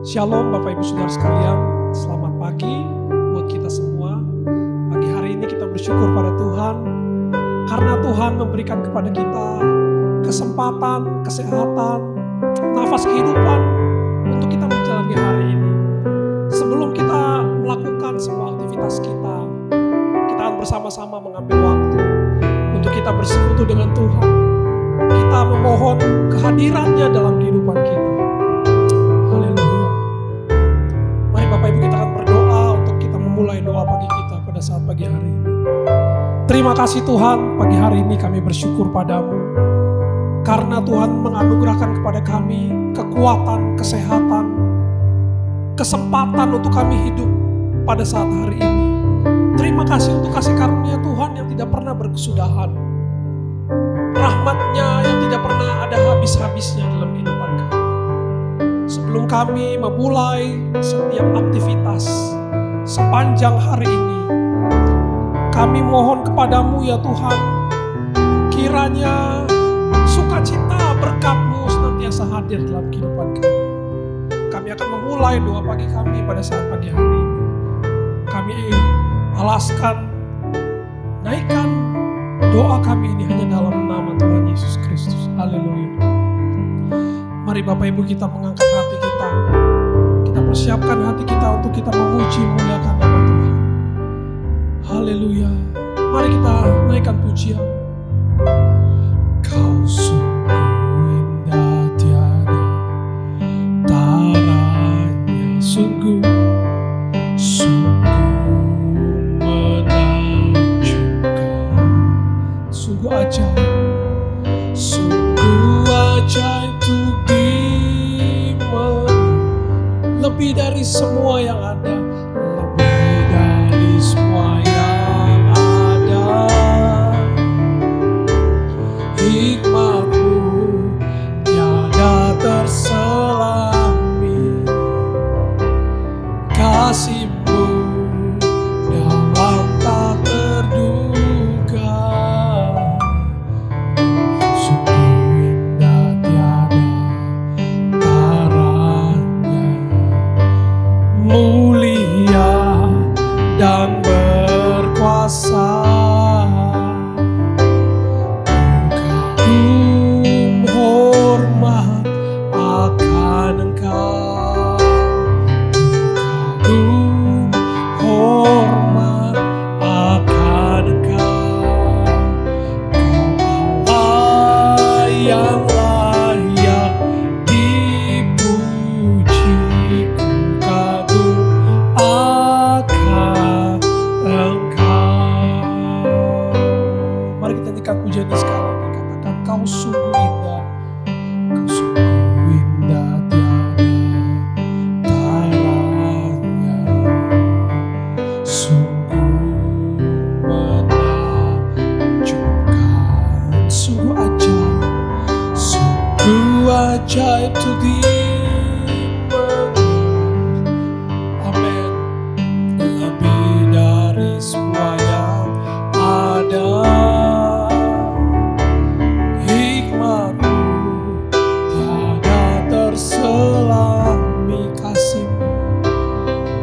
Shalom Bapak Ibu Saudara sekalian, selamat pagi buat kita semua. Pagi hari ini kita bersyukur pada Tuhan karena Tuhan memberikan kepada kita kesempatan, kesehatan, nafas kehidupan untuk kita menjalani hari ini. Sebelum kita melakukan semua aktivitas kita akan bersama-sama mengambil waktu untuk kita bersekutu dengan Tuhan. Kita memohon kehadirannya dalam kehidupan kita. Haleluya. Mari Bapak Ibu kita akan berdoa untuk kita memulai doa pagi kita pada saat pagi hari ini. Terima kasih Tuhan, pagi hari ini kami bersyukur padamu. Karena Tuhan menganugerahkan kepada kami kekuatan, kesehatan, kesempatan untuk kami hidup pada saat hari ini. Terima kasih untuk kasih karunia Tuhan yang tidak pernah berkesudahan. Rahmat-Nya yang tidak pernah ada habis-habisnya dalam kehidupan kami. Sebelum kami memulai setiap aktivitas sepanjang hari ini, kami mohon kepadamu ya Tuhan, kiranya sukacita berkat-Mu senantiasa hadir dalam kehidupan kami. Kami akan memulai doa pagi kami pada saat pagi hari ini. Kami alaskan, naikkan doa kami ini hanya dalam nama Tuhan Yesus Kristus. Haleluya. Mari Bapak Ibu kita mengangkat hati kita. Kita persiapkan hati kita untuk kita memuji muliakan nama Tuhan. Haleluya. Mari kita naikkan pujian. Kau sungguh indah tiada taranya, sungguh ajaib untuk lebih dari semua yang ada, lebih dari semua yang ada. Hikmat-Mu tiada terselami, kasih-Mu dalam tak terduga. Mulia dan berkuasa, kagum hormat akan Engkau, kagum hormat akan Engkau. Kau Allah yang layak dipuji, pujian sekali lagi, katakan Kau sungguh indah, Kau sungguh indah tiada taranya, sungguh menakjubkan, sungguh ajaib untuk dimengerti. Amin. Lebih dari semua yang ada, selami kasih-Mu,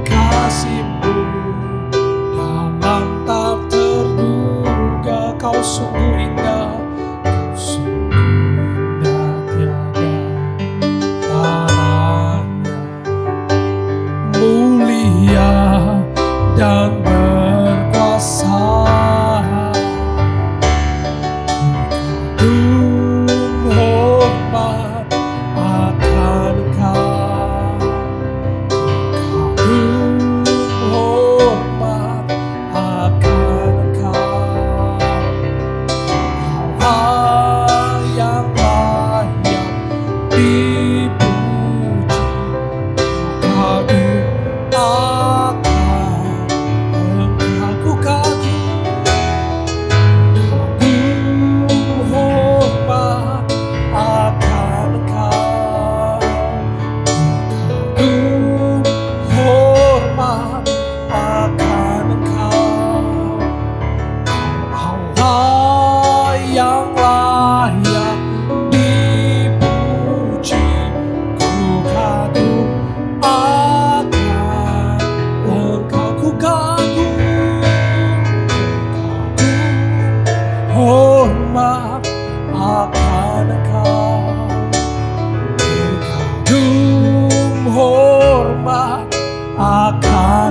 kasih-Mu dalam tak terduga. Kau sungguh indah, Kau sungguh indah tiada taranya, mulia dan berkuasa. Akan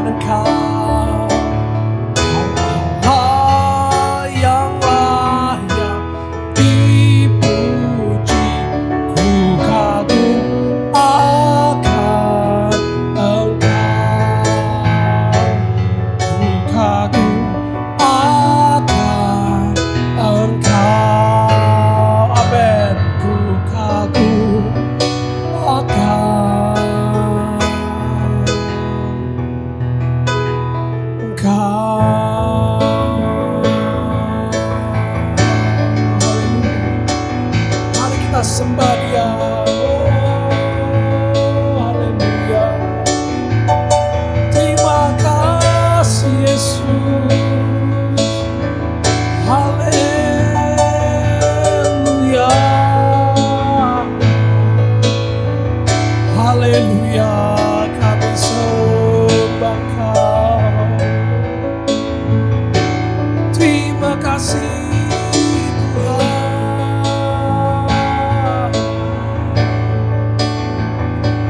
Tuhan Engkau Allah yang layak dipuji. Ku kagum akan Engkau, ku kagum akan Engkau. Amin. Ku kagum akan Mari kita sembah Dia. Haleluya. Terima kasih Yesus. Haleluya. Haleluya. Kami sembah Kau. Terima kasih Tuhan,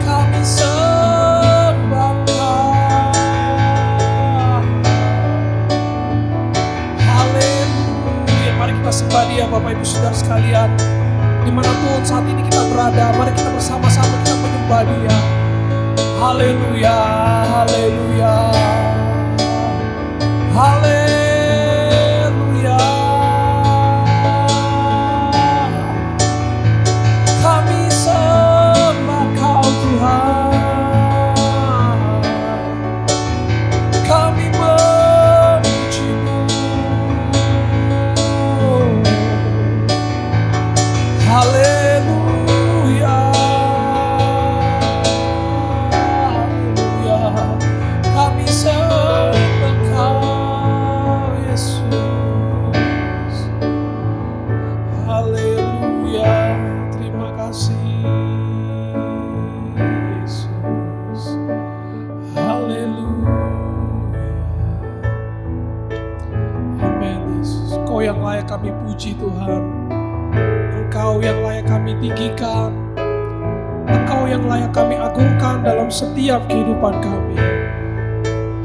kami sembah Kau. Haleluya. Mari kita sembah Dia, Bapak Ibu Saudara sekalian, dimanapun saat ini kita berada. Mari kita bersama-sama kita menyembah Dia. Haleluya, haleluya, haleluya. Kami sembah Kau Tuhan, kami memuji-Mu. Haleluya, haleluya. Kami sembah Kau Yesus. Haleluya. Terima kasih Yesus. Haleluya. Amin Yesus. Kau yang layak kami puji Tuhan. Engkau yang layak kami tinggikan. Engkau yang layak kami agungkan dalam setiap kehidupan kami.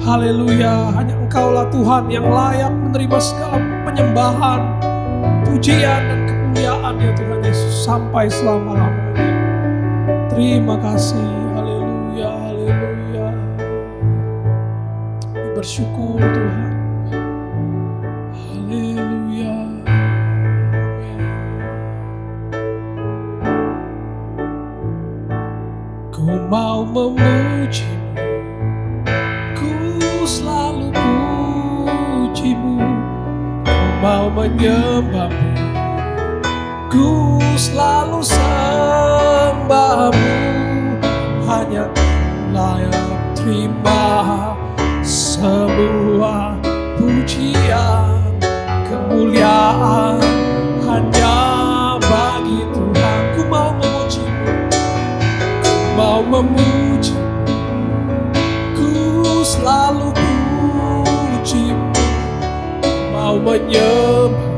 Haleluya. Hanya Engkaulah Tuhan yang layak menerima segala penyembahan, pujian dan kemuliaan ya Tuhan Yesus sampai selama-lamanya. Terima kasih. Haleluya, haleluya. Kami bersyukur Tuhan. Haleluya. Ku mau memuji-Mu, ku selalu puji-Mu. Ku mau menyembah-Mu, ku selalu sembah-Mu. Hanya Kau layak terima semua pujian, kemuliaan hanya bagi Tuhan. Ku mau memuji-Mu, mau memuji, ku selalu puji-Mu. Mau menyembah,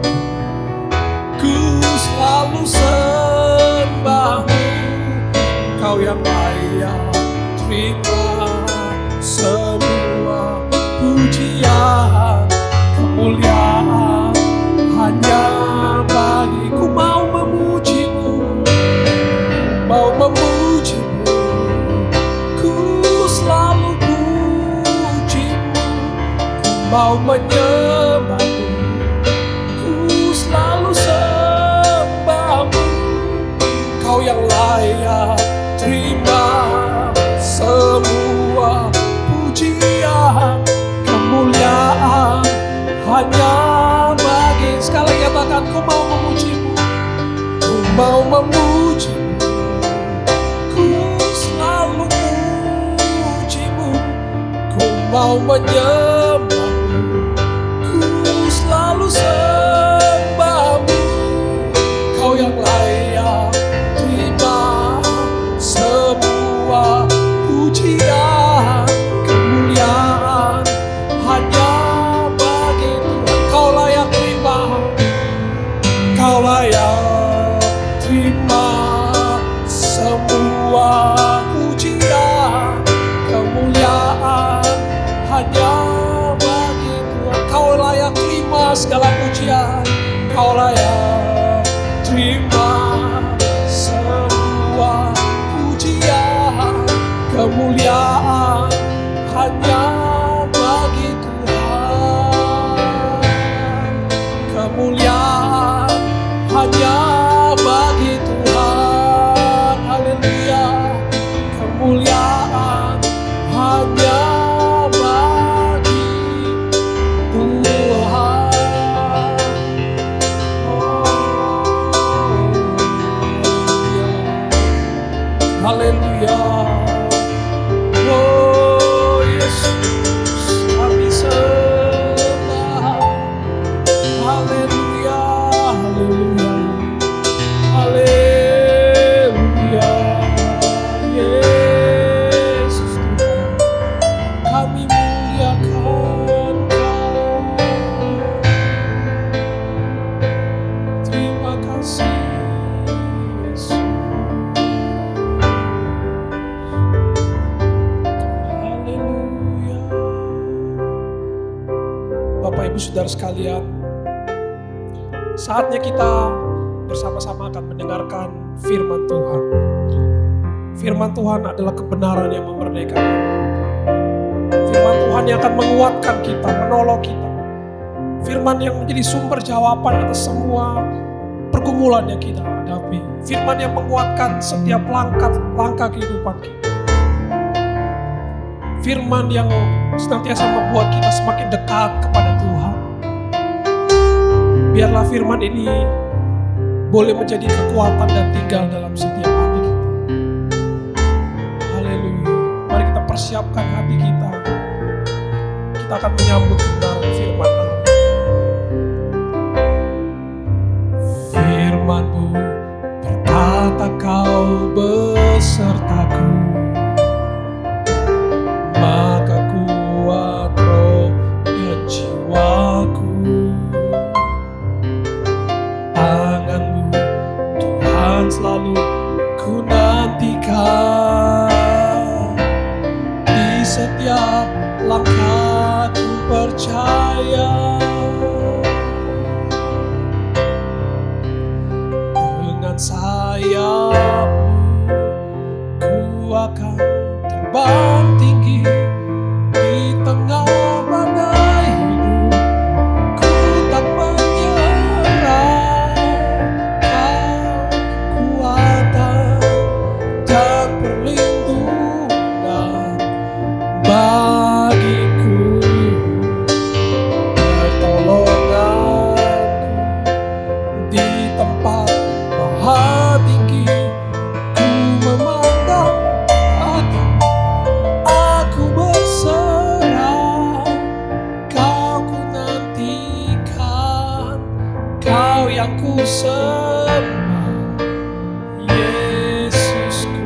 ku selalu sembah-Mu. Kau yang layak terima semua pujian, kemuliaan hanya bagi-Ku. Mau memuji-Mu, mau memuji-Mu, ku selalu puji-Mu. Ku mau menyembah-Mu, ku selalu sembah-Mu. Kau yang layak terima semua pujian, kemuliaan hanya bagi. Sekali katakan, ku mau memuji-Mu, ku mau memuji-Mu, ku selalu puji-Mu. Ku mau menyembah-Mu, ku selalu sembah-Mu. Kau yang layak terima semua pujian, kemuliaan hanya bagi Tuhan. Kau layak terima, Kau layak terima semua pujian, kemuliaan kami muliakan Kau. Terima kasih Yesus. Haleluya. Bapak Ibu Saudara sekalian, saatnya kita bersama-sama akan mendengarkan firman Tuhan. Firman Tuhan adalah kebenaran yang memerdekakan. Firman Tuhan yang akan menguatkan kita, menolong kita. Firman yang menjadi sumber jawaban atas semua pergumulan yang kita hadapi. Firman yang menguatkan setiap langkah kehidupan kita. Firman yang senantiasa membuat kita semakin dekat kepada Tuhan. Biarlah firman ini boleh menjadi kekuatan dan tinggal dalam setiap hati kita. Haleluya. Mari kita persiapkan hati kita. Kita akan menyambut kebenaran firman Allah. Firman-Mu berkata Kau besertaku, maka kuat roh dan jiwaku. Tangan-Mu Tuhan selalu ku nantikan. Di setiap langkah ku percaya, dengan sayap-Mu ku akan terbang tinggi. Di tengah badai hidup ku tak menyerah. Kau kekuatan dan perlindungan bagiku. Pertolonganku di tempat maha tinggi. Ku memandang hati, aku berserah. Kau ku nantikan, Kau yang ku sembah. Yesusku,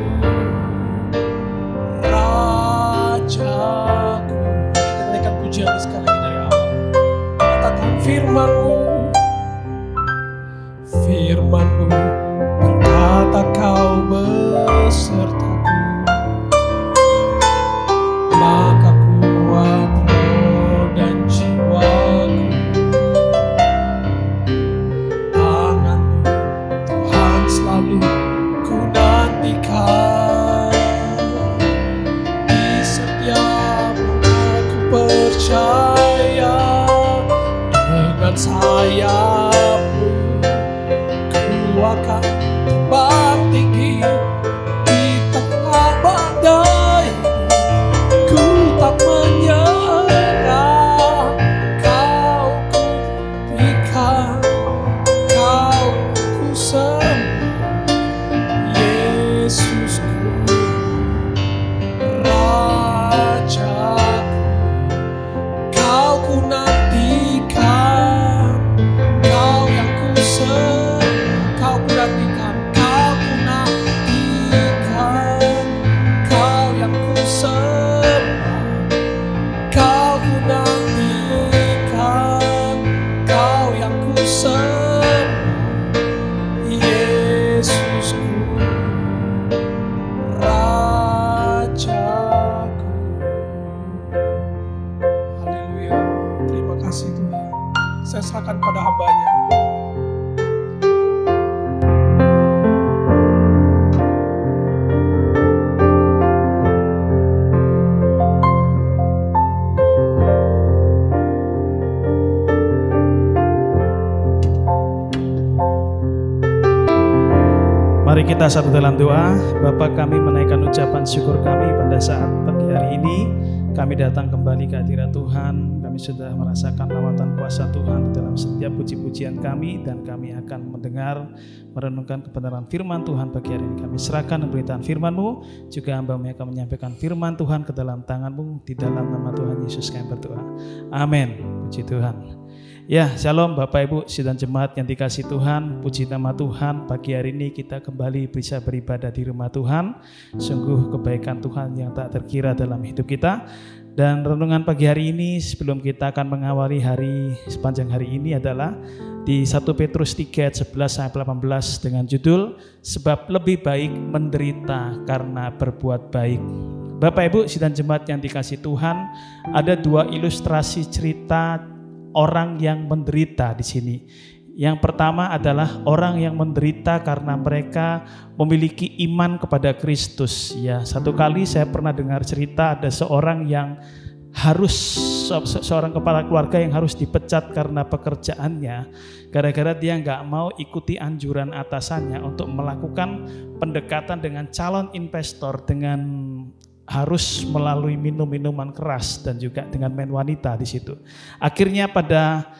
Rajaku. Kita naikkan pujian sekali lagi dari awal. Katakan firman-Mu. Firman-Mu berkata Kau besertaku, maka kuat roh dan jiwaku. Tangan-Mu Tuhan selalu ku nantikan. Di setiap langkah ku percaya, dengan sayap-Mu ku akan terbang tinggi. Di tengah badai ku tak menyerah. Kau ku nantikan, Kau ku sembah. Yesusku, Rajaku. Kau ku nantikan, Kau yang ku sembah. Kau ku nantikan, Kau ku nantikan, Kau yang ku sembah. Kau ku nantikan, Kau yang ku sembah. Yesusku, Rajaku. Haleluya. Terima kasih Tuhan. Saya serahkan pada hamba-Nya. Mari kita satu dalam doa. Bapa, kami menaikkan ucapan syukur kami pada saat pagi hari ini. Kami datang kembali ke hadirat Tuhan. Kami sudah merasakan lawatan kuasa Tuhan di dalam setiap puji-pujian kami. Dan kami akan mendengar, merenungkan kebenaran firman Tuhan pagi hari ini. Kami serahkan pemberitaan firman-Mu. Juga hamba-Mu akan menyampaikan firman Tuhan ke dalam tangan-Mu. Di dalam nama Tuhan Yesus kami berdoa. Amin. Puji Tuhan. Ya, shalom Bapak Ibu sidang jemaat yang dikasihi Tuhan. Puji nama Tuhan, pagi hari ini kita kembali bisa beribadah di rumah Tuhan. Sungguh kebaikan Tuhan yang tak terkira dalam hidup kita. Dan renungan pagi hari ini sebelum kita akan mengawali hari sepanjang hari ini adalah di 1 Petrus 3 ayat 11 sampai 18 dengan judul sebab lebih baik menderita karena berbuat baik. Bapak Ibu sidang jemaat yang dikasihi Tuhan, ada dua ilustrasi cerita orang yang menderita di sini. Yang pertama adalah orang yang menderita karena mereka memiliki iman kepada Kristus. Ya, satu kali saya pernah dengar cerita ada seorang yang seorang kepala keluarga yang harus dipecat karena pekerjaannya, gara-gara dia nggak mau ikuti anjuran atasannya untuk melakukan pendekatan dengan calon investor dengan harus melalui minum-minuman keras dan juga dengan main wanita di situ. Akhirnya pada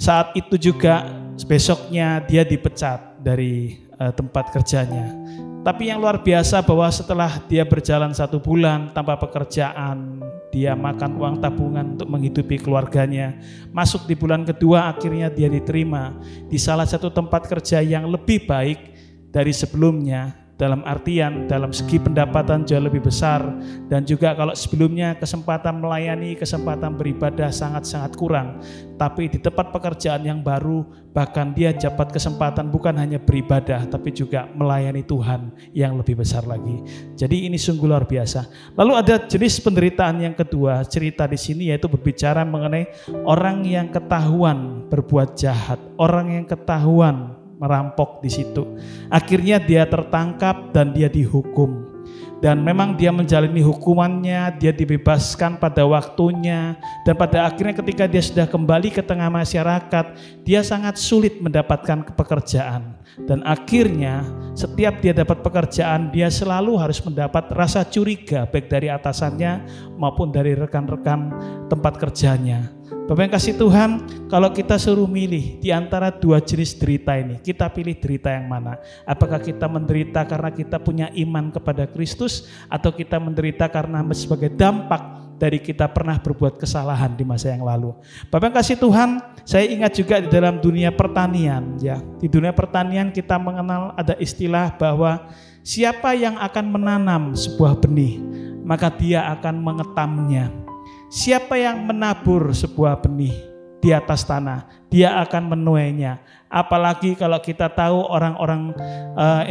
saat itu juga besoknya dia dipecat dari tempat kerjanya. Tapi yang luar biasa bahwa setelah dia berjalan 1 bulan tanpa pekerjaan, dia makan uang tabungan untuk menghidupi keluarganya. Masuk di bulan kedua akhirnya dia diterima di salah satu tempat kerja yang lebih baik dari sebelumnya. Dalam artian, dalam segi pendapatan jauh lebih besar. Dan juga kalau sebelumnya kesempatan melayani, kesempatan beribadah sangat-sangat kurang. Tapi di tempat pekerjaan yang baru, bahkan dia dapat kesempatan bukan hanya beribadah, tapi juga melayani Tuhan yang lebih besar lagi. Jadi ini sungguh luar biasa. Lalu ada jenis penderitaan yang kedua, cerita di sini yaitu berbicara mengenai orang yang ketahuan berbuat jahat, orang yang ketahuan merampok di situ. Akhirnya dia tertangkap dan dia dihukum. Dan memang dia menjalani hukumannya, dia dibebaskan pada waktunya. Dan pada akhirnya ketika dia sudah kembali ke tengah masyarakat, dia sangat sulit mendapatkan pekerjaan. Dan akhirnya setiap dia dapat pekerjaan, dia selalu harus mendapat rasa curiga baik dari atasannya maupun dari rekan-rekan tempat kerjanya. Bapak yang kasih Tuhan, kalau kita suruh milih di antara dua jenis derita ini, kita pilih derita yang mana? Apakah kita menderita karena kita punya iman kepada Kristus, atau kita menderita karena sebagai dampak dari kita pernah berbuat kesalahan di masa yang lalu? Bapak yang kasih Tuhan, saya ingat juga di dalam dunia pertanian, ya, di dunia pertanian kita mengenal ada istilah bahwa siapa yang akan menanam sebuah benih, maka dia akan mengetamnya. Siapa yang menabur sebuah benih di atas tanah, dia akan menuainya. Apalagi kalau kita tahu orang-orang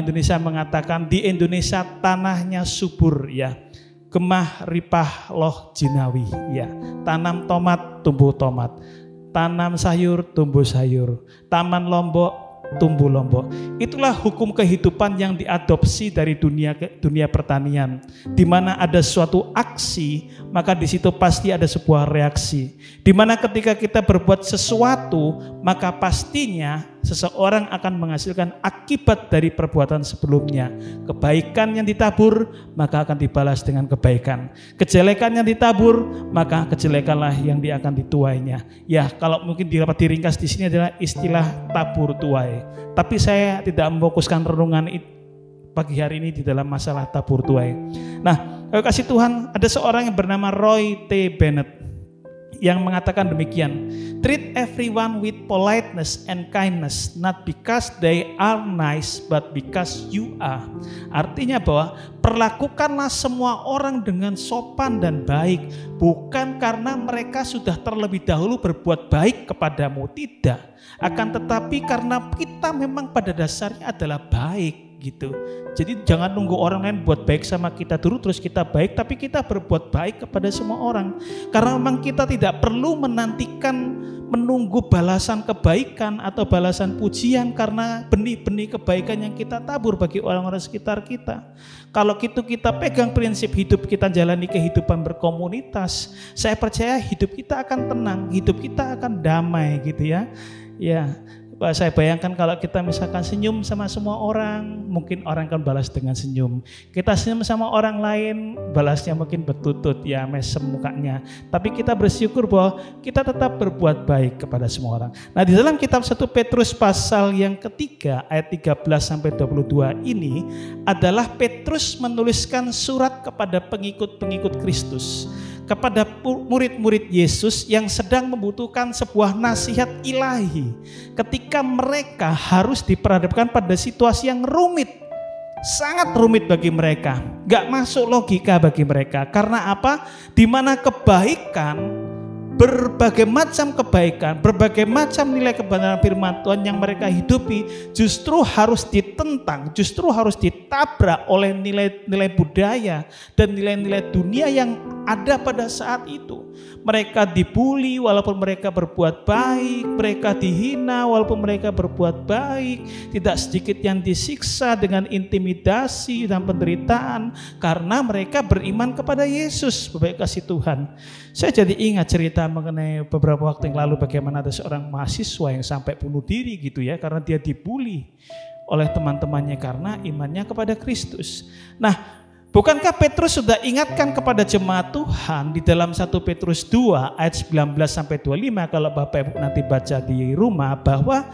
Indonesia mengatakan di Indonesia tanahnya subur, ya. Gemah ripah loh jinawi, ya. Tanam tomat, tumbuh tomat. Tanam sayur, tumbuh sayur. Taman lombok, tumbuh lombok. Itulah hukum kehidupan yang diadopsi dari dunia pertanian, di mana ada suatu aksi, maka di situ pasti ada sebuah reaksi. Di mana ketika kita berbuat sesuatu, maka pastinya seseorang akan menghasilkan akibat dari perbuatan sebelumnya. Kebaikan yang ditabur, maka akan dibalas dengan kebaikan. Kejelekan yang ditabur, maka kejelekanlah yang akan dituainya. Ya, kalau mungkin dapat diringkas di sini adalah istilah tabur tuai. Tapi saya tidak memfokuskan renungan pagi hari ini di dalam masalah tabur tuai. Nah, kasih Tuhan, ada seorang yang bernama Roy T. Bennett yang mengatakan demikian, treat everyone with politeness and kindness, not because they are nice, but because you are. Artinya bahwa perlakukanlah semua orang dengan sopan dan baik, bukan karena mereka sudah terlebih dahulu berbuat baik kepadamu, tidak. Akan tetapi karena kita memang pada dasarnya adalah baik. Gitu. Jadi jangan nunggu orang lain buat baik sama kita dulu terus kita baik, tapi kita berbuat baik kepada semua orang. Karena memang kita tidak perlu menunggu balasan kebaikan atau balasan pujian karena benih-benih kebaikan yang kita tabur bagi orang-orang sekitar kita. Kalau gitu kita pegang prinsip hidup kita jalani kehidupan berkomunitas, saya percaya hidup kita akan tenang, hidup kita akan damai gitu ya. Ya. Saya bayangkan kalau kita misalkan senyum sama semua orang, mungkin orang akan balas dengan senyum. Kita senyum sama orang lain, balasnya mungkin bertutut, ya mesem mukanya. Tapi kita bersyukur bahwa kita tetap berbuat baik kepada semua orang. Nah, di dalam kitab 1 Petrus pasal yang ketiga ayat 13-22 ini adalah Petrus menuliskan surat kepada pengikut-pengikut Kristus, kepada murid-murid Yesus yang sedang membutuhkan sebuah nasihat ilahi ketika mereka harus diperhadapkan pada situasi yang rumit, Sangat rumit bagi mereka, gak masuk logika bagi mereka. Karena apa? Di mana kebaikan, berbagai macam kebaikan, berbagai macam nilai kebenaran firman Tuhan yang mereka hidupi justru harus ditentang, justru harus ditabrak oleh nilai-nilai budaya dan nilai-nilai dunia yang ada pada saat itu. Mereka dibully walaupun mereka berbuat baik, mereka dihina walaupun mereka berbuat baik, tidak sedikit yang disiksa dengan intimidasi dan penderitaan karena mereka beriman kepada Yesus. Bapak kasih Tuhan, saya jadi ingat cerita mengenai beberapa waktu yang lalu bagaimana ada seorang mahasiswa yang sampai bunuh diri gitu ya, karena dia dibully oleh teman-temannya karena imannya kepada Kristus. Nah, bukankah Petrus sudah ingatkan kepada jemaat Tuhan di dalam 1 Petrus 2 ayat 19-25 kalau Bapak Ibu nanti baca di rumah, bahwa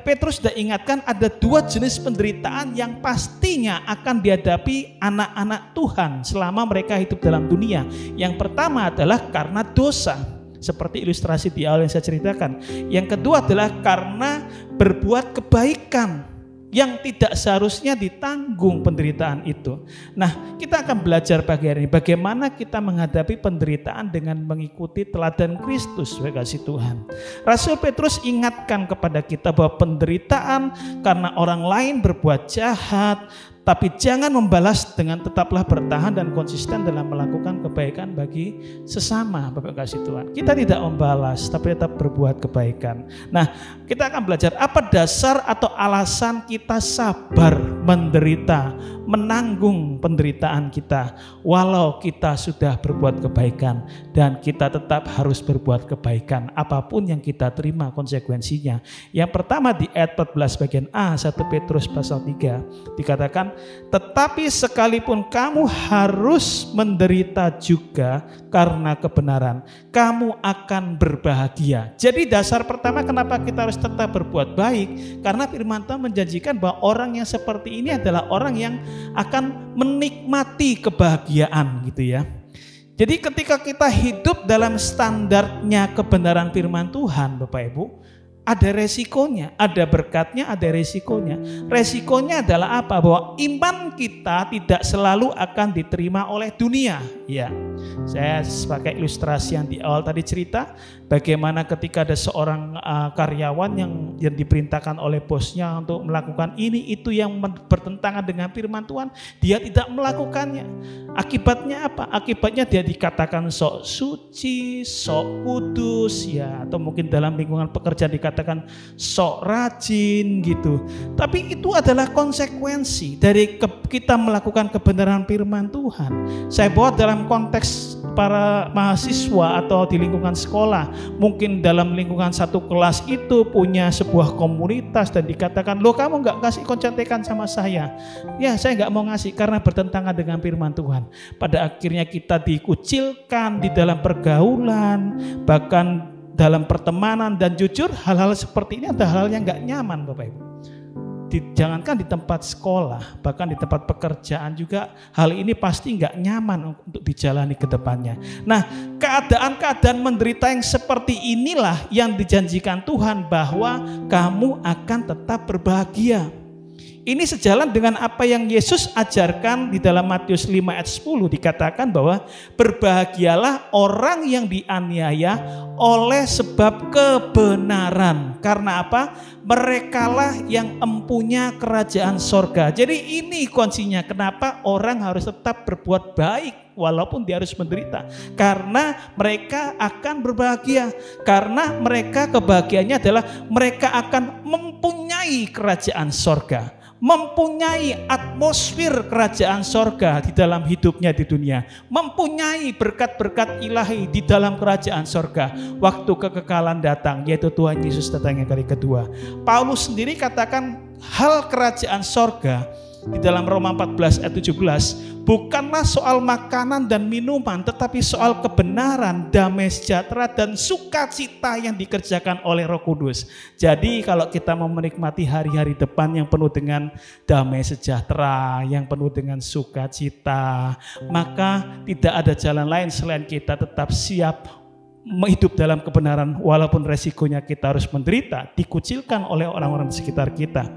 Petrus sudah ingatkan ada dua jenis penderitaan yang pastinya akan dihadapi anak-anak Tuhan selama mereka hidup dalam dunia. Yang pertama adalah karena dosa, seperti ilustrasi di awal yang saya ceritakan. Yang kedua adalah karena berbuat kebaikan yang tidak seharusnya ditanggung penderitaan itu. Nah, kita akan belajar pagi hari ini bagaimana kita menghadapi penderitaan dengan mengikuti teladan Kristus. Kasih Tuhan, Rasul Petrus ingatkan kepada kita bahwa penderitaan karena orang lain berbuat jahat, tapi jangan membalas dengan tetaplah bertahan dan konsisten dalam melakukan kebaikan bagi sesama. Bapak kasih Tuhan, kita tidak membalas tapi tetap berbuat kebaikan. Nah, kita akan belajar apa dasar atau alasan kita sabar menderita, menanggung penderitaan kita walau kita sudah berbuat kebaikan, dan kita tetap harus berbuat kebaikan apapun yang kita terima konsekuensinya. Yang pertama di ayat 14 bagian A 1 Petrus pasal 3 dikatakan, tetapi sekalipun kamu harus menderita juga karena kebenaran, kamu akan berbahagia. Jadi dasar pertama kenapa kita harus tetap berbuat baik, karena firman Tuhan menjanjikan bahwa orang yang seperti ini adalah orang yang akan menikmati kebahagiaan gitu ya. Jadi ketika kita hidup dalam standarnya kebenaran firman Tuhan, Bapak Ibu, ada resikonya, ada berkatnya, ada resikonya. Resikonya adalah apa? Bahwa iman kita tidak selalu akan diterima oleh dunia. Ya, saya pakai ilustrasi yang di awal tadi cerita, bagaimana ketika ada seorang karyawan yang diperintahkan oleh bosnya untuk melakukan ini itu yang bertentangan dengan firman Tuhan, dia tidak melakukannya. Akibatnya apa? Akibatnya dia dikatakan sok suci, sok kudus ya, atau mungkin dalam lingkungan pekerjaan dikatakan sok rajin gitu. Tapi itu adalah konsekuensi dari kita melakukan kebenaran firman Tuhan. Saya bawa dalam konteks para mahasiswa atau di lingkungan sekolah. Mungkin dalam lingkungan satu kelas itu punya sebuah komunitas dan dikatakan, loh kamu gak kasih contekan sama saya. Ya, saya gak mau ngasih karena bertentangan dengan firman Tuhan. Pada akhirnya kita dikucilkan di dalam pergaulan, bahkan dalam pertemanan, dan jujur hal-hal seperti ini adalah hal yang gak nyaman Bapak Ibu. Jangankan di tempat sekolah, bahkan di tempat pekerjaan juga hal ini pasti nggak nyaman untuk dijalani ke depannya. Nah, keadaan-keadaan menderita yang seperti inilah yang dijanjikan Tuhan bahwa kamu akan tetap berbahagia. Ini sejalan dengan apa yang Yesus ajarkan di dalam Matius 5 ayat 10, dikatakan bahwa berbahagialah orang yang dianiaya oleh sebab kebenaran. Karena apa? Merekalah yang empunya kerajaan sorga. Jadi ini kuncinya kenapa orang harus tetap berbuat baik walaupun dia harus menderita. Karena mereka akan berbahagia. Karena mereka kebahagiaannya adalah mereka akan mempunyai kerajaan sorga, mempunyai atmosfer kerajaan sorga di dalam hidupnya di dunia, mempunyai berkat-berkat ilahi di dalam kerajaan sorga waktu kekekalan datang, yaitu Tuhan Yesus datang yang kali kedua. Paulus sendiri katakan hal kerajaan sorga di dalam Roma 14 ayat 17 bukanlah soal makanan dan minuman, tetapi soal kebenaran, damai sejahtera dan sukacita yang dikerjakan oleh Roh Kudus. Jadi kalau kita mau menikmati hari-hari depan yang penuh dengan damai sejahtera, yang penuh dengan sukacita, maka tidak ada jalan lain selain kita tetap siap hidup dalam kebenaran walaupun resikonya kita harus menderita, dikucilkan oleh orang-orang di sekitar kita.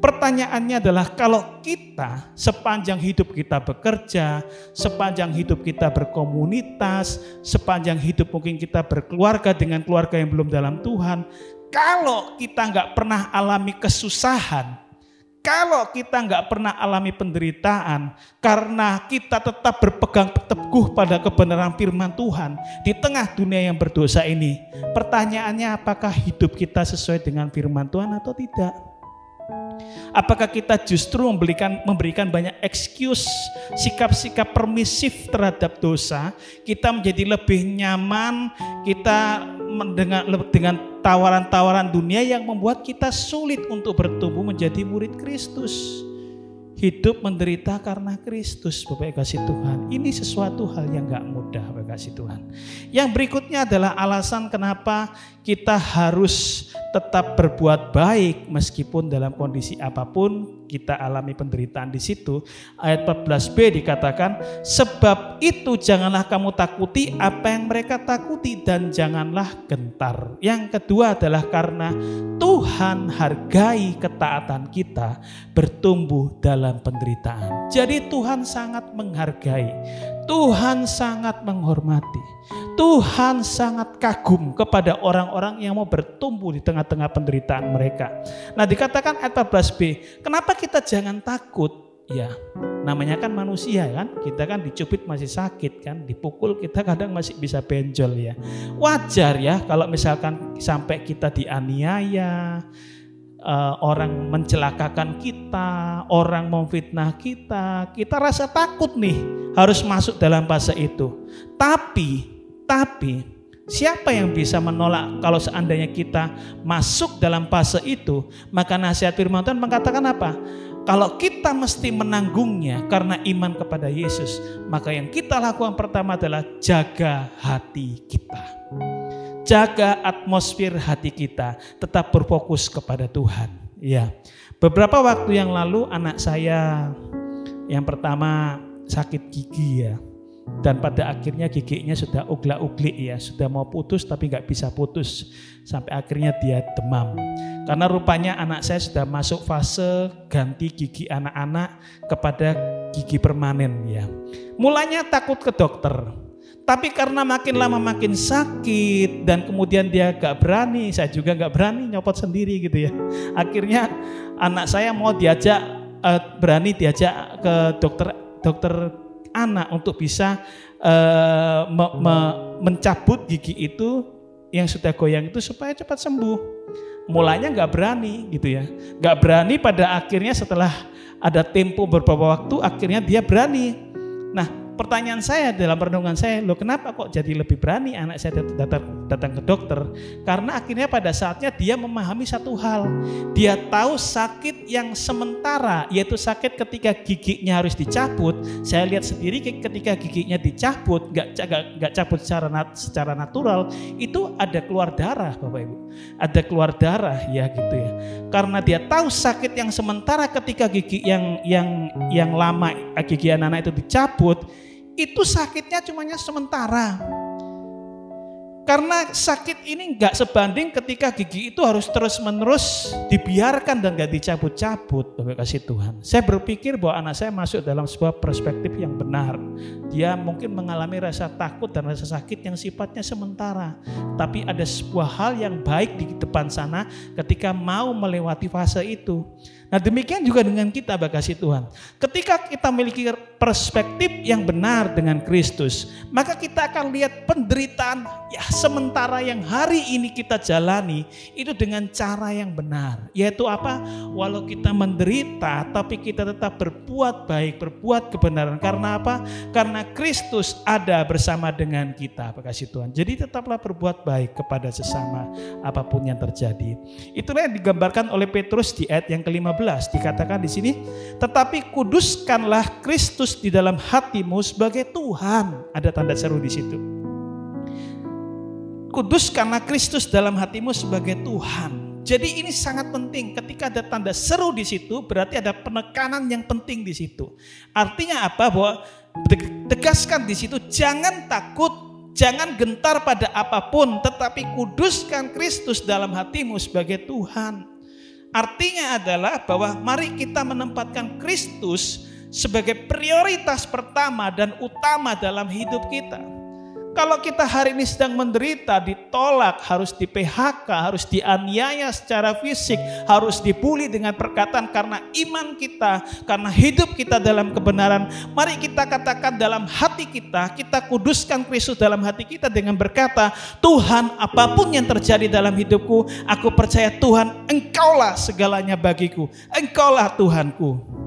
Pertanyaannya adalah kalau kita sepanjang hidup kita bekerja, sepanjang hidup kita berkomunitas, sepanjang hidup mungkin kita berkeluarga dengan keluarga yang belum dalam Tuhan, kalau kita nggak pernah alami kesusahan, kalau kita nggak pernah alami penderitaan, karena kita tetap berpegang teguh pada kebenaran firman Tuhan di tengah dunia yang berdosa ini, pertanyaannya apakah hidup kita sesuai dengan firman Tuhan atau tidak? Apakah kita justru memberikan banyak excuse, sikap-sikap permisif terhadap dosa, kita menjadi lebih nyaman, kita dengan tawaran-tawaran dunia yang membuat kita sulit untuk bertumbuh menjadi murid Kristus. Hidup menderita karena Kristus, Bapak kasih Tuhan. Ini sesuatu hal yang gak mudah, Bapak kasih Tuhan. Yang berikutnya adalah alasan kenapa kita harus tetap berbuat baik meskipun dalam kondisi apapun kita alami penderitaan di situ. Ayat 14b dikatakan, sebab itu janganlah kamu takuti apa yang mereka takuti dan janganlah gentar. Yang kedua adalah karena Tuhan hargai ketaatan kita bertumbuh dalam penderitaan. Jadi Tuhan sangat menghargai, Tuhan sangat menghormati, Tuhan sangat kagum kepada orang-orang yang mau bertumbuh di tengah-tengah penderitaan mereka. Nah, dikatakan ayat 14b, kenapa kita jangan takut? Ya, namanya kan manusia kan, kita kan dicubit masih sakit kan, dipukul kita kadang masih bisa benjol ya. Wajar ya kalau misalkan sampai kita dianiaya, orang mencelakakan kita, orang memfitnah kita, kita rasa takut nih harus masuk dalam fase itu. Tapi siapa yang bisa menolak kalau seandainya kita masuk dalam fase itu? Maka nasihat firman Tuhan mengatakan apa? Kalau kita mesti menanggungnya karena iman kepada Yesus, maka yang kita lakukan pertama adalah jaga hati kita. Jaga atmosfer hati kita, tetap berfokus kepada Tuhan. Ya, beberapa waktu yang lalu anak saya yang pertama sakit gigi ya, dan pada akhirnya giginya sudah uglak-uglik ya, sudah mau putus tapi nggak bisa putus, sampai akhirnya dia demam. Karena rupanya anak saya sudah masuk fase ganti gigi anak-anak kepada gigi permanen ya. Mulanya takut ke dokter. Tapi karena makin lama makin sakit dan kemudian dia gak berani, saya juga gak berani nyopot sendiri gitu ya. Akhirnya anak saya mau berani diajak ke dokter anak untuk bisa mencabut gigi itu yang sudah goyang itu supaya cepat sembuh. Mulanya gak berani gitu ya. Gak berani, pada akhirnya setelah ada tempo beberapa waktu akhirnya dia berani. Nah, pertanyaan saya dalam renungan saya, loh kenapa kok jadi lebih berani anak saya datang ke dokter? Karena akhirnya pada saatnya dia memahami satu hal. Dia tahu sakit yang sementara, yaitu sakit ketika giginya harus dicabut. Saya lihat sendiri ketika giginya dicabut, gak cabut secara natural, itu ada keluar darah Bapak Ibu. Ada keluar darah ya gitu ya. Karena dia tahu sakit yang sementara ketika gigi yang lama, gigi anak itu dicabut, itu sakitnya cumanya sementara. Karena sakit ini gak sebanding ketika gigi itu harus terus-menerus dibiarkan dan gak dicabut-cabut. Bapak kasih Tuhan. Saya berpikir bahwa anak saya masuk dalam sebuah perspektif yang benar. Dia mungkin mengalami rasa takut dan rasa sakit yang sifatnya sementara. Tapi ada sebuah hal yang baik di depan sana ketika mau melewati fase itu. Nah, demikian juga dengan kita, Bapak kasih Tuhan. Ketika kita memiliki perspektif yang benar dengan Kristus, maka kita akan lihat penderitaan ya sementara yang hari ini kita jalani itu dengan cara yang benar. Yaitu apa? Walau kita menderita, tapi kita tetap berbuat baik, berbuat kebenaran. Karena apa? Karena Kristus ada bersama dengan kita, Bapak kasih Tuhan. Jadi tetaplah berbuat baik kepada sesama apapun yang terjadi. Itulah yang digambarkan oleh Petrus di ayat yang ke-15. Dikatakan di sini, tetapi kuduskanlah Kristus di dalam hatimu sebagai Tuhan. Ada tanda seru di situ. Kuduskanlah Kristus dalam hatimu sebagai Tuhan. Jadi ini sangat penting. Ketika ada tanda seru di situ, berarti ada penekanan yang penting di situ. Artinya apa? Bahwa tegaskan di situ, jangan takut, jangan gentar pada apapun, tetapi kuduskan Kristus dalam hatimu sebagai Tuhan. Artinya adalah bahwa mari kita menempatkan Kristus sebagai prioritas pertama dan utama dalam hidup kita. Kalau kita hari ini sedang menderita, ditolak, harus di PHK, harus dianiaya secara fisik, harus dibully dengan perkataan karena iman kita, karena hidup kita dalam kebenaran, mari kita katakan dalam hati kita kuduskan Kristus dalam hati kita dengan berkata, Tuhan, apapun yang terjadi dalam hidupku, aku percaya Tuhan, Engkaulah segalanya bagiku, Engkaulah Tuhanku.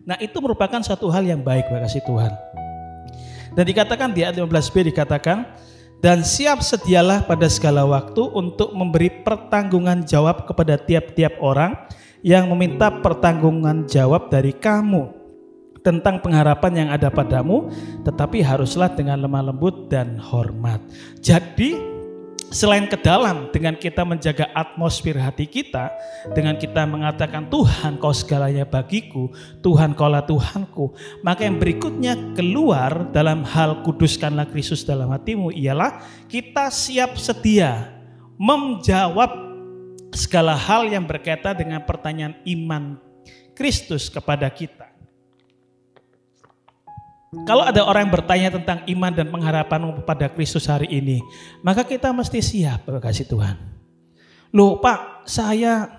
Nah, itu merupakan satu hal yang baik, kasih Tuhan. Dan dikatakan di ayat 15b dikatakan, dan siap sedialah pada segala waktu untuk memberi pertanggungan jawab kepada tiap-tiap orang yang meminta pertanggungan jawab dari kamu tentang pengharapan yang ada padamu, tetapi haruslah dengan lemah lembut dan hormat. Jadi selain ke dalam dengan kita menjaga atmosfer hati kita, dengan kita mengatakan Tuhan kau segalanya bagiku, Tuhan kaulah Tuhanku, maka yang berikutnya keluar dalam hal kuduskanlah Kristus dalam hatimu ialah kita siap sedia menjawab segala hal yang berkaitan dengan pertanyaan iman Kristus kepada kita. Kalau ada orang yang bertanya tentang iman dan pengharapanmu pada Kristus hari ini, maka kita mesti siap, kasih Tuhan. Loh Pak, saya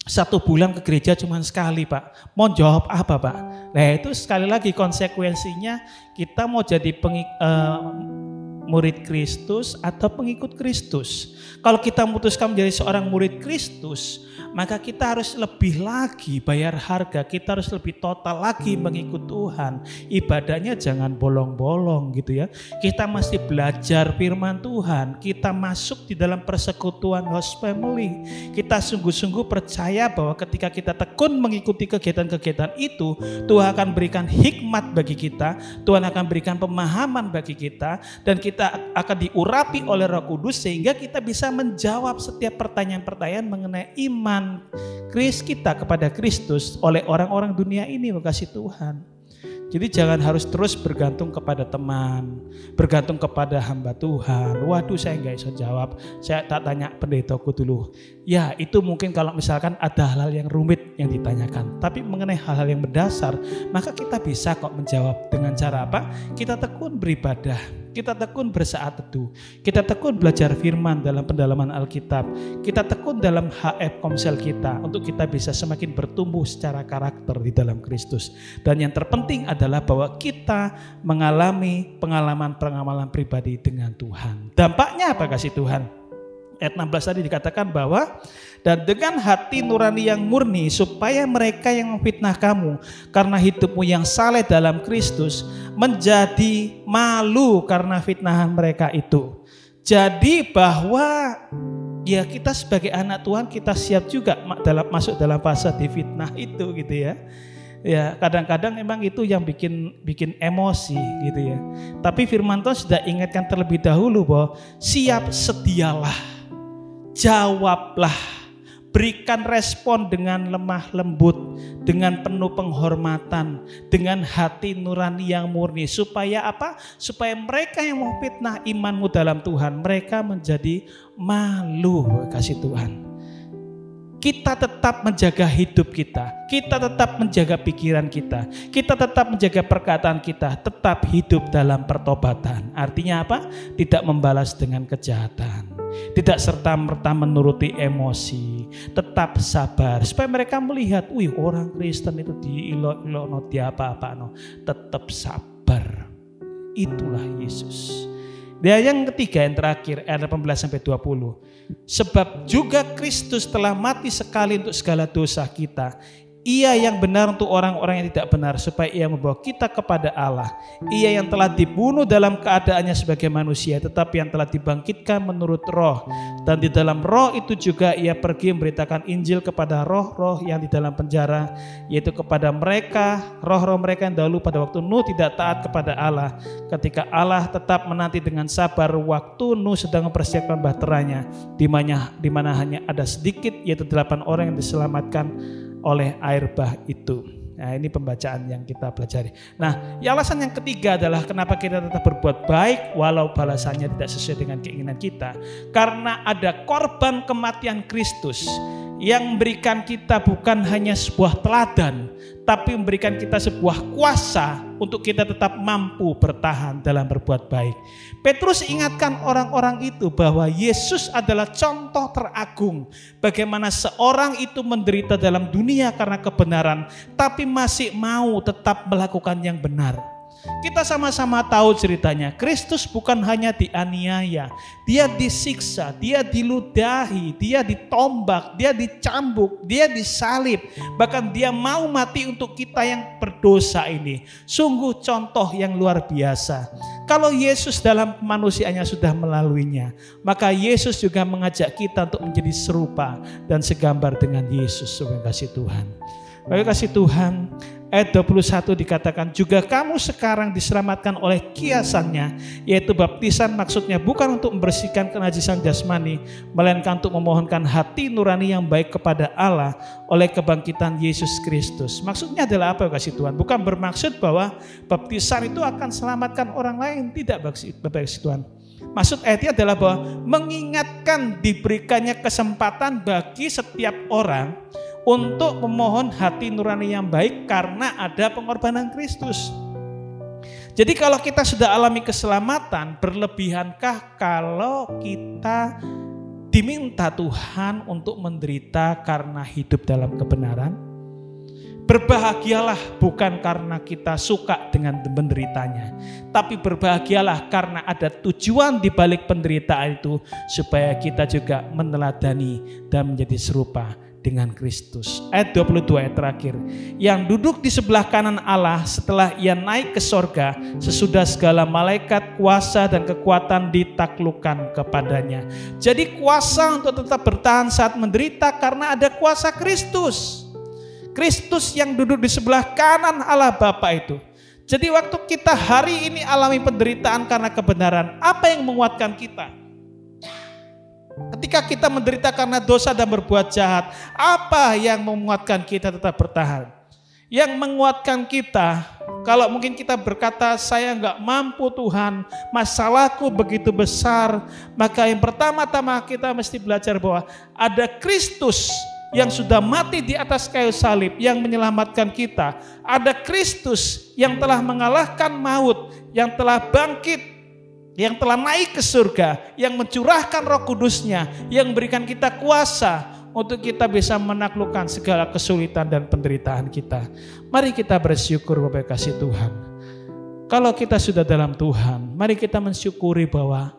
1 bulan ke gereja cuma sekali Pak, mau jawab apa Pak? Nah itu sekali lagi konsekuensinya kita mau jadi murid Kristus atau pengikut Kristus. Kalau kita memutuskan menjadi seorang murid Kristus, maka kita harus lebih lagi bayar harga, kita harus lebih total lagi mengikut Tuhan. Ibadahnya jangan bolong-bolong gitu ya. Kita mesti belajar firman Tuhan, kita masuk di dalam persekutuan host family. Kita sungguh-sungguh percaya bahwa ketika kita tekun mengikuti kegiatan-kegiatan itu, Tuhan akan berikan hikmat bagi kita, Tuhan akan berikan pemahaman bagi kita, dan kita akan diurapi oleh Roh Kudus sehingga kita bisa menjawab setiap pertanyaan-pertanyaan mengenai iman kita kepada Kristus oleh orang-orang dunia ini, makasih Tuhan. Jadi jangan harus terus bergantung kepada teman, bergantung kepada hamba Tuhan. Waduh saya nggak bisa jawab, saya tak tanya pendetaku dulu. Ya itu mungkin kalau misalkan ada hal-hal yang rumit yang ditanyakan. Tapi mengenai hal-hal yang berdasar, maka kita bisa kok menjawab dengan cara apa? Kita tekun beribadah, kita tekun bersaat teduh, kita tekun belajar firman dalam pendalaman Alkitab, kita tekun dalam HF Komsel kita untuk kita bisa semakin bertumbuh secara karakter di dalam Kristus. Dan yang terpenting adalah bahwa kita mengalami pengalaman-pengalaman pribadi dengan Tuhan. Dampaknya apa kasih Tuhan? Ayat 16 tadi dikatakan bahwa dan dengan hati nurani yang murni supaya mereka yang memfitnah kamu karena hidupmu yang saleh dalam Kristus menjadi malu karena fitnahan mereka itu. Jadi bahwa ya kita sebagai anak Tuhan kita siap juga masuk dalam fase difitnah itu gitu ya. Ya kadang-kadang memang itu yang bikin emosi gitu ya. Tapi firman Tuhan sudah ingatkan terlebih dahulu bahwa siap sedialah, jawablah, berikan respon dengan lemah lembut, dengan penuh penghormatan, dengan hati nurani yang murni. Supaya apa? Supaya mereka yang memfitnah imanmu dalam Tuhan, mereka menjadi malu, kasih Tuhan. Kita tetap menjaga hidup kita tetap menjaga pikiran kita tetap menjaga perkataan kita, tetap hidup dalam pertobatan. Artinya apa? Tidak membalas dengan kejahatan, tidak serta-merta menuruti emosi, tetap sabar. Supaya mereka melihat, wih orang Kristen itu diilo-ilo, diapa-apa, tetap sabar. Itulah Yesus. Dan yang ketiga, yang terakhir, ayat 18-20. Sebab juga Kristus telah mati sekali untuk segala dosa kita. Ia yang benar untuk orang-orang yang tidak benar, supaya ia membawa kita kepada Allah. Ia yang telah dibunuh dalam keadaannya sebagai manusia, tetapi yang telah dibangkitkan menurut roh. Dan di dalam roh itu juga ia pergi memberitakan Injil kepada roh-roh yang di dalam penjara, yaitu kepada mereka, roh-roh mereka yang dahulu pada waktu Nuh tidak taat kepada Allah. Ketika Allah tetap menanti dengan sabar waktu Nuh sedang mempersiapkan bahteranya, di mana hanya ada sedikit, yaitu 8 orang yang diselamatkan oleh air bah itu. Nah, ini pembacaan yang kita pelajari. Nah, alasan yang ketiga adalah kenapa kita tetap berbuat baik walau balasannya tidak sesuai dengan keinginan kita. Karena ada korban kematian Kristus yang memberikan kita bukan hanya sebuah teladan, tapi memberikan kita sebuah kuasa untuk kita tetap mampu bertahan dalam berbuat baik. Petrus ingatkan orang-orang itu bahwa Yesus adalah contoh teragung bagaimana seorang itu menderita dalam dunia karena kebenaran, tapi masih mau tetap melakukan yang benar. Kita sama-sama tahu ceritanya. Kristus bukan hanya dianiaya, dia disiksa, dia diludahi, dia ditombak, dia dicambuk, dia disalib. Bahkan dia mau mati untuk kita yang berdosa ini. Sungguh contoh yang luar biasa. Kalau Yesus dalam kemanusiaannya sudah melaluinya, maka Yesus juga mengajak kita untuk menjadi serupa dan segambar dengan Yesus. Terima kasih Tuhan. Terima kasih Tuhan. Ayat 21 dikatakan, juga kamu sekarang diselamatkan oleh kiasannya, yaitu baptisan, maksudnya bukan untuk membersihkan kenajisan jasmani, melainkan untuk memohonkan hati nurani yang baik kepada Allah oleh kebangkitan Yesus Kristus. Maksudnya adalah apa kasih Tuhan? Bukan bermaksud bahwa baptisan itu akan selamatkan orang lain, tidak Bapak kasih Tuhan. Maksud ayatnya adalah bahwa mengingatkan diberikannya kesempatan bagi setiap orang untuk memohon hati nurani yang baik karena ada pengorbanan Kristus. Jadi kalau kita sudah alami keselamatan, berlebihankah kalau kita diminta Tuhan untuk menderita karena hidup dalam kebenaran? Berbahagialah bukan karena kita suka dengan penderitanya, tapi berbahagialah karena ada tujuan di balik penderitaan itu supaya kita juga meneladani dan menjadi serupa dengan Kristus. Ayat 22 ayat terakhir. Yang duduk di sebelah kanan Allah setelah ia naik ke sorga, sesudah segala malaikat, kuasa dan kekuatan ditaklukkan kepadanya. Jadi kuasa untuk tetap bertahan saat menderita karena ada kuasa Kristus. Kristus yang duduk di sebelah kanan Allah Bapa itu. Jadi waktu kita hari ini alami penderitaan karena kebenaran, apa yang menguatkan kita? Ketika kita menderita karena dosa dan berbuat jahat, apa yang menguatkan kita tetap bertahan? Yang menguatkan kita, kalau mungkin kita berkata, saya enggak mampu Tuhan, masalahku begitu besar, maka yang pertama-tama kita mesti belajar bahwa ada Kristus yang sudah mati di atas kayu salib yang menyelamatkan kita. Ada Kristus yang telah mengalahkan maut, yang telah bangkit, yang telah naik ke surga, yang mencurahkan Roh Kudus-Nya, yang memberikan kita kuasa untuk kita bisa menaklukkan segala kesulitan dan penderitaan kita. Mari kita bersyukur Bapak kasih Tuhan. Kalau kita sudah dalam Tuhan, mari kita mensyukuri bahwa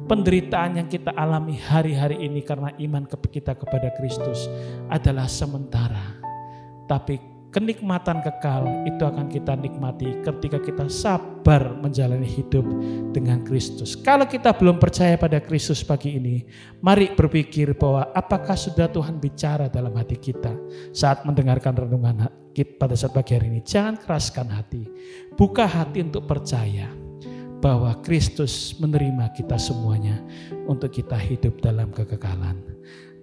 penderitaan yang kita alami hari-hari ini karena iman kita kepada Kristus adalah sementara. Tapi kenikmatan kekal itu akan kita nikmati ketika kita sabar menjalani hidup dengan Kristus. Kalau kita belum percaya pada Kristus pagi ini, mari berpikir bahwa apakah sudah Tuhan bicara dalam hati kita saat mendengarkan renungan kita pada saat pagi hari ini. Jangan keraskan hati, buka hati untuk percaya bahwa Kristus menerima kita semuanya untuk kita hidup dalam kekekalan.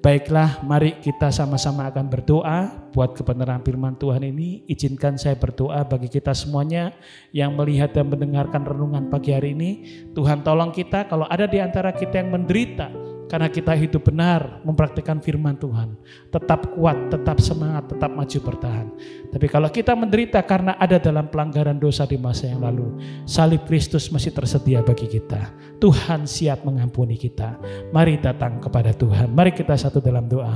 Baiklah, mari kita sama-sama akan berdoa buat kebenaran firman Tuhan ini. Izinkan saya berdoa bagi kita semuanya yang melihat dan mendengarkan renungan pagi hari ini. Tuhan tolong kita kalau ada di antara kita yang menderita karena kita hidup benar mempraktikkan firman Tuhan. Tetap kuat, tetap semangat, tetap maju bertahan. Tapi kalau kita menderita karena ada dalam pelanggaran dosa di masa yang lalu, salib Kristus masih tersedia bagi kita. Tuhan siap mengampuni kita. Mari datang kepada Tuhan. Mari kita satu dalam doa.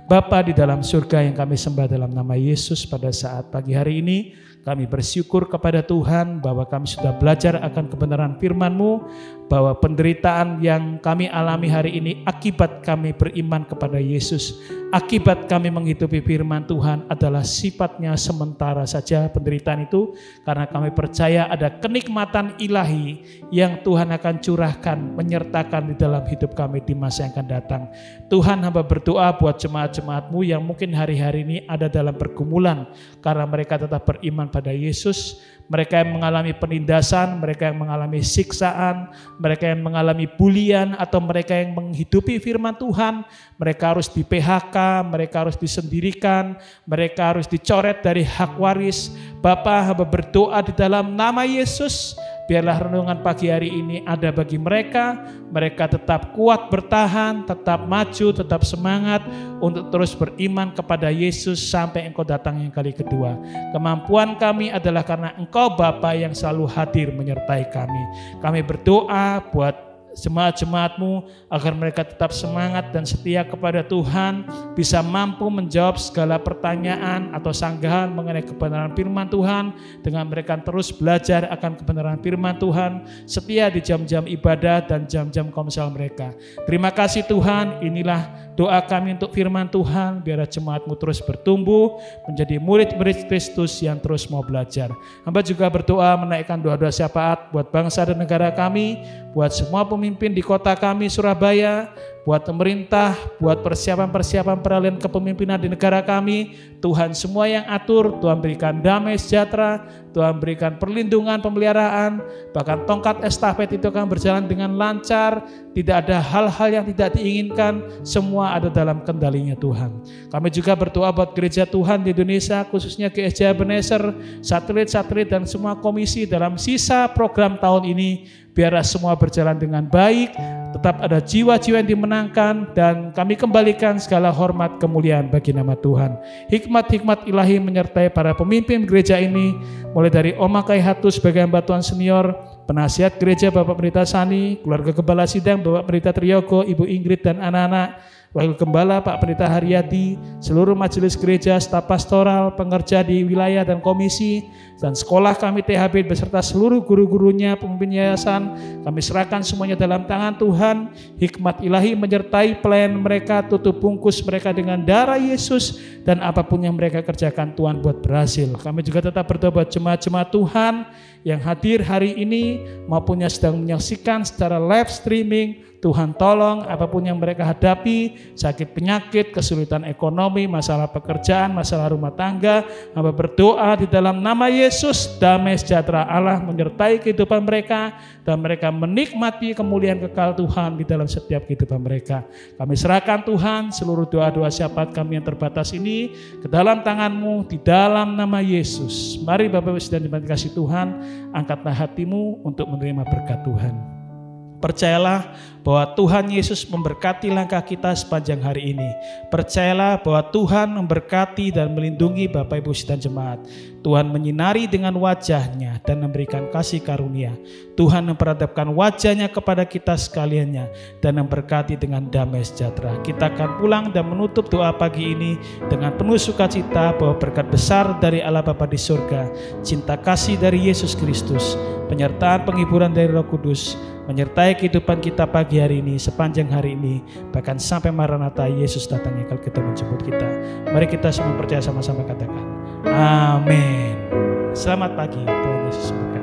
Bapa di dalam surga yang kami sembah dalam nama Yesus pada saat pagi hari ini, kami bersyukur kepada Tuhan bahwa kami sudah belajar akan kebenaran firman-Mu, bahwa penderitaan yang kami alami hari ini akibat kami beriman kepada Yesus, akibat kami menghidupi firman Tuhan adalah sifatnya sementara saja penderitaan itu, karena kami percaya ada kenikmatan ilahi yang Tuhan akan curahkan, menyertakan di dalam hidup kami di masa yang akan datang. Tuhan, hamba berdoa buat jemaat-jemaat-Mu yang mungkin hari-hari ini ada dalam pergumulan karena mereka tetap beriman pada Yesus. Mereka yang mengalami penindasan, mereka yang mengalami siksaan, mereka yang mengalami bulian, atau mereka yang menghidupi firman Tuhan, mereka harus di PHK, mereka harus disendirikan, mereka harus dicoret dari hak waris. Bapa, hamba berdoa di dalam nama Yesus, biarlah renungan pagi hari ini ada bagi mereka. Mereka tetap kuat bertahan, tetap maju, tetap semangat untuk terus beriman kepada Yesus sampai Engkau datang yang kali kedua. Kemampuan kami adalah karena Engkau Bapa yang selalu hadir menyertai kami. Kami berdoa buat jemaat-jemaat-Mu agar mereka tetap semangat dan setia kepada Tuhan, bisa mampu menjawab segala pertanyaan atau sanggahan mengenai kebenaran firman Tuhan dengan mereka terus belajar akan kebenaran firman Tuhan, setia di jam-jam ibadah dan jam-jam komsel mereka. Terima kasih Tuhan, inilah doa kami untuk firman Tuhan, biar jemaat-Mu terus bertumbuh menjadi murid-murid Kristus yang terus mau belajar. Hamba juga berdoa menaikkan doa-doa syafaat buat bangsa dan negara kami, buat semua pemimpin di kota kami Surabaya, buat pemerintah, buat persiapan-persiapan peralihan kepemimpinan di negara kami. Tuhan semua yang atur, Tuhan berikan damai sejahtera, Tuhan berikan perlindungan, pemeliharaan, bahkan tongkat estafet itu akan berjalan dengan lancar, tidak ada hal-hal yang tidak diinginkan, semua ada dalam kendalinya Tuhan. Kami juga berdoa buat gereja Tuhan di Indonesia, khususnya GSJ Ebenezer, satelit-satelit dan semua komisi dalam sisa program tahun ini, biarlah semua berjalan dengan baik, tetap ada jiwa-jiwa yang dimenangkan, dan kami kembalikan segala hormat kemuliaan bagi nama Tuhan. Hikmat-hikmat ilahi menyertai para pemimpin gereja ini, mulai dari Om Akai Hatu sebagai hamba Tuhan senior, penasihat gereja Bapak Pendeta Sani, keluarga Gembala Sidang Bapak Pendeta Triyogo, Ibu Ingrid dan anak-anak, Wakil Gembala Pak Pendeta Haryati, seluruh majelis gereja, staf pastoral, pengerja di wilayah dan komisi, dan sekolah kami THB beserta seluruh guru-gurunya, pemimpin yayasan, kami serahkan semuanya dalam tangan Tuhan. Hikmat ilahi menyertai pelayan mereka, tutup bungkus mereka dengan darah Yesus, dan apapun yang mereka kerjakan Tuhan buat berhasil. Kami juga tetap berdoa buat jemaat-jemaat Tuhan yang hadir hari ini maupun yang sedang menyaksikan secara live streaming. Tuhan tolong apapun yang mereka hadapi, sakit penyakit, kesulitan ekonomi, masalah pekerjaan, masalah rumah tangga, hamba berdoa di dalam nama Yesus, damai sejahtera Allah menyertai kehidupan mereka, dan mereka menikmati kemuliaan kekal Tuhan di dalam setiap kehidupan mereka. Kami serahkan Tuhan seluruh doa-doa syafaat kami yang terbatas ini ke dalam tangan-Mu di dalam nama Yesus. Mari Bapak Ibu dan jemaat kasih Tuhan, angkatlah hatimu untuk menerima berkat Tuhan. Percayalah bahwa Tuhan Yesus memberkati langkah kita sepanjang hari ini. Percayalah bahwa Tuhan memberkati dan melindungi Bapak Ibu dan jemaat. Tuhan menyinari dengan wajah-Nya dan memberikan kasih karunia. Tuhan memperhadapkan wajah-Nya kepada kita sekaliannya dan memberkati dengan damai sejahtera. Kita akan pulang dan menutup doa pagi ini dengan penuh sukacita bahwa berkat besar dari Allah Bapa di surga, cinta kasih dari Yesus Kristus, penyertaan penghiburan dari Roh Kudus menyertai kehidupan kita pagi hari ini, sepanjang hari ini, bahkan sampai Maranatha Yesus datangnya kalau kita menjemput kita. Mari kita semua percaya sama-sama katakan amin. Selamat pagi, Tuhan Yesus memberkati.